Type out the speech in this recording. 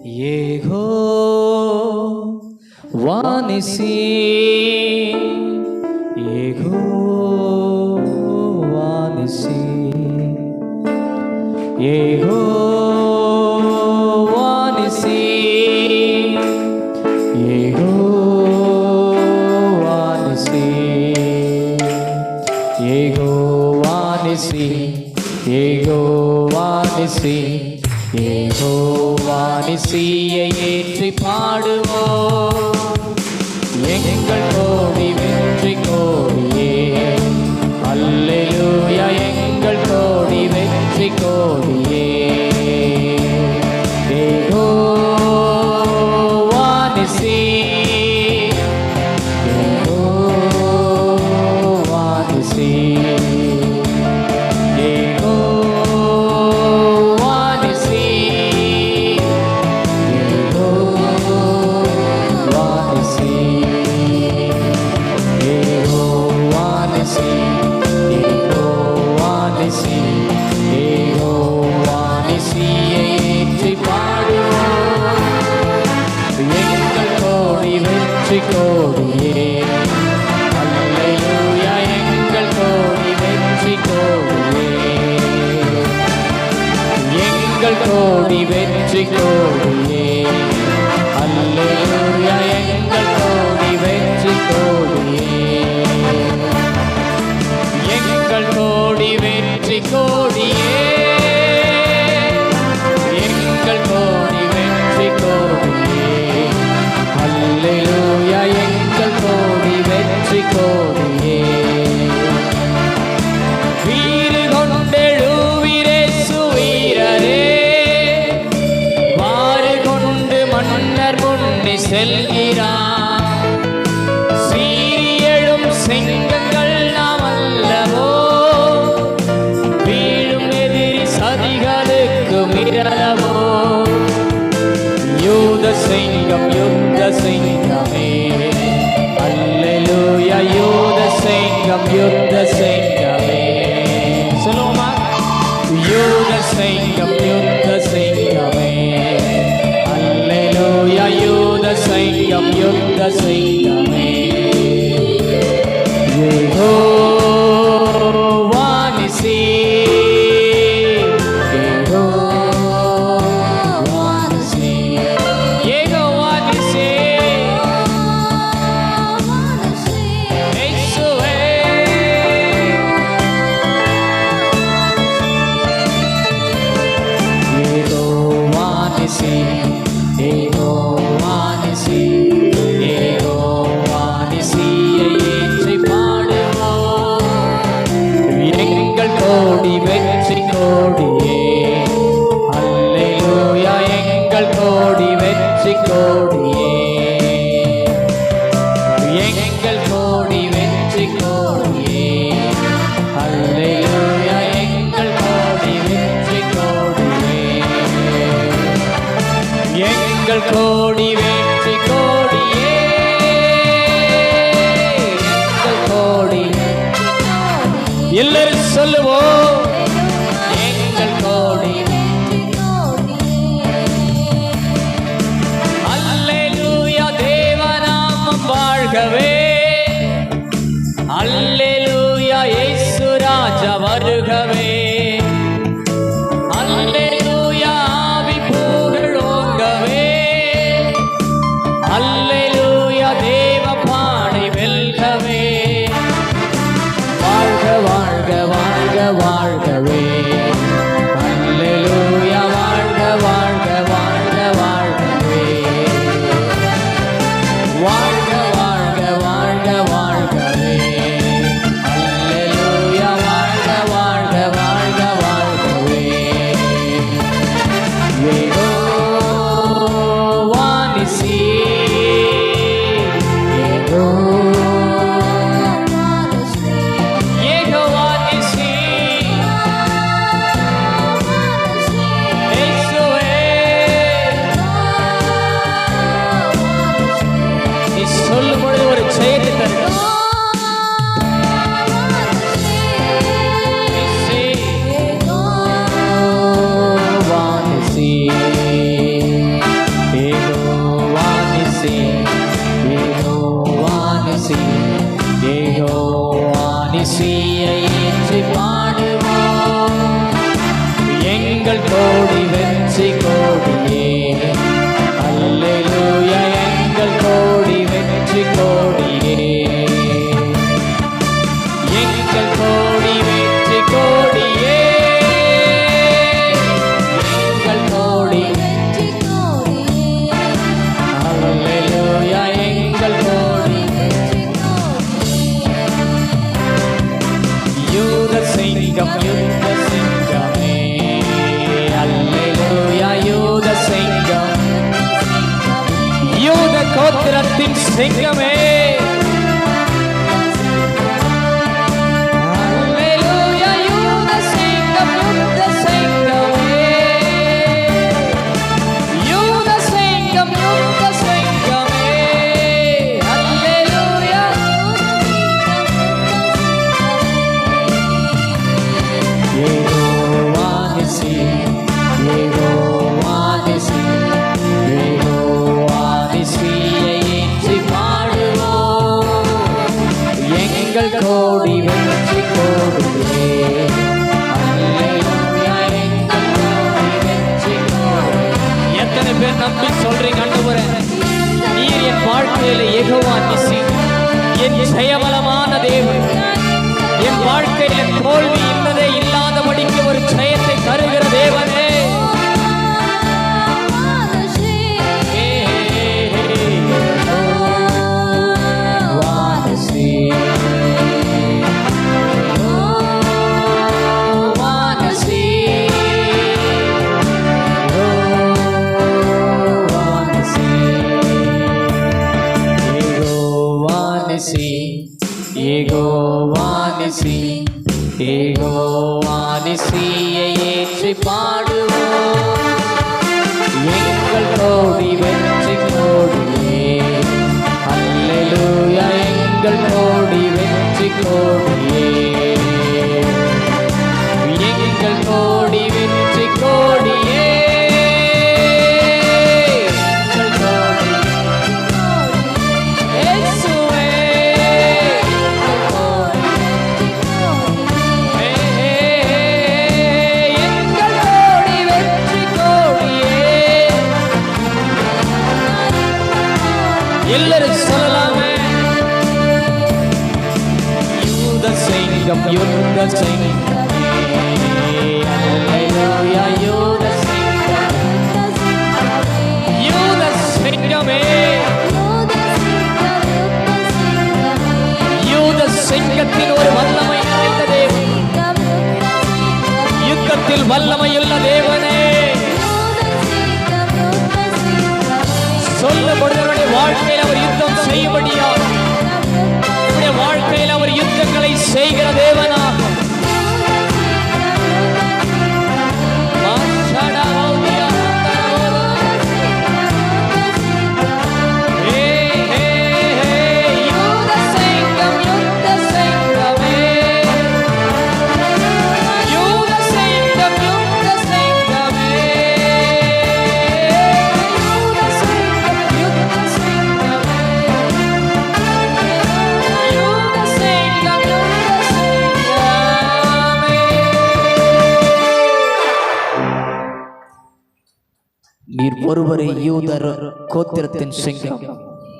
యెహోవా నిసి, యెహోవా నిసి, యెహోవా నిసి, యెహోవా నిసి, యెహోవా నిసి, యెహోవా నిసి, யெகோவா நிசியை ஏற்றி பாடுவோம். எங்கள் கோடி வெற்றி கோடியே, அல்லேலூயா. எங்கள் கோடி வெற்றி கோடியே, யெகோவா நிசி, யெகோவா நிசி, கோடியே, அல்லேலூயா. எங்கள் கோடி வெற்றி கோடியே, எங்கள் கோடி வெற்றி கோடியே, அல்லேலூயா. எங்கள் கோடி வெற்றி கோடியே, எங்கள் கோடி வெற்றி கோடியே, எங்கள் கோடி வெற்றி கோடியே, அல்லேலூயா. எங்கள் கோடி வெற்றி கோடியே, வீறு கொண்டெழுவீரேசு வீரரே, வாறு கொண்டு மன்னர் முன்னே செல்கிறார். சீரியழும் சிங்கங்கள் நாம் அல்லவோ, வீழும் எதிரி சதிகளுக்கு மிரளவோ. யூத சிங்கம் யுத்த சிங்கமே, அல்லேலூயா. யூத சிங்கம் யுத்த சிங்கமே, சொல்லுவோமா? யூத சிங்கம் யுத்த சிங்கமே, அல்லேலூயா. யூத சிங்கம் யுத்த சிங்கமே, யெகோவா நிசி, கோடி வெற்றி கோடியே, எங்கள் கோடி. எல்லாரும் சொல்லுவோம், எங்கள் கோடி. அல்லேலூயா. தேவநாமம் வாழ்கவே, அல்லேலூயா. இயேசு ராஜா வருகவே, அல்லேலூயா. ஆவி புகழ் ஓங்கவே, சிங்கமே கோடி வெற்றி கோடியே எத்தனை பேர் நம்பி சொல்றீங்க ஆண்டவரே நீர் என் வாழ்க்கையில யெகோவா நிசி என் ஜெயபலமான தேவன் என் வாழ்க்கையில தோல்வி இல்லதே இல்லாதபடிக்கு ஒரு ஜெயத்தை தருகிற தேவனே யெகோவானிசியை ஏற்றி பாடுவோம் எங்கள் கோடி வெற்றி கோடியே அல்லேலூயா எங்கள் கோடி வெற்றி கோடியே எங்கள் கோடி வெற்றி கோடியே எல்லாரும் சொல்லலாமே யூத சிங்கம் யுத்த சிங்கமே அல்லேலூயா யூத சிங்கமே யூத சிங்கத்தின் ஒரு வல்லமை நிறைந்த தேவன் யுத்தத்தில் வல்லமையுள்ள தேவனே சொல்லப்படுவருடைய வாழ்க்கையில் அவர் யுத்தம் செய்யும்படியா வாழ்க்கையில் அவர் யுத்தங்களை செய்கிற தேவனாக நீர் ஒருவரே யூதர் கோத்திரத்தின் சிங்கம்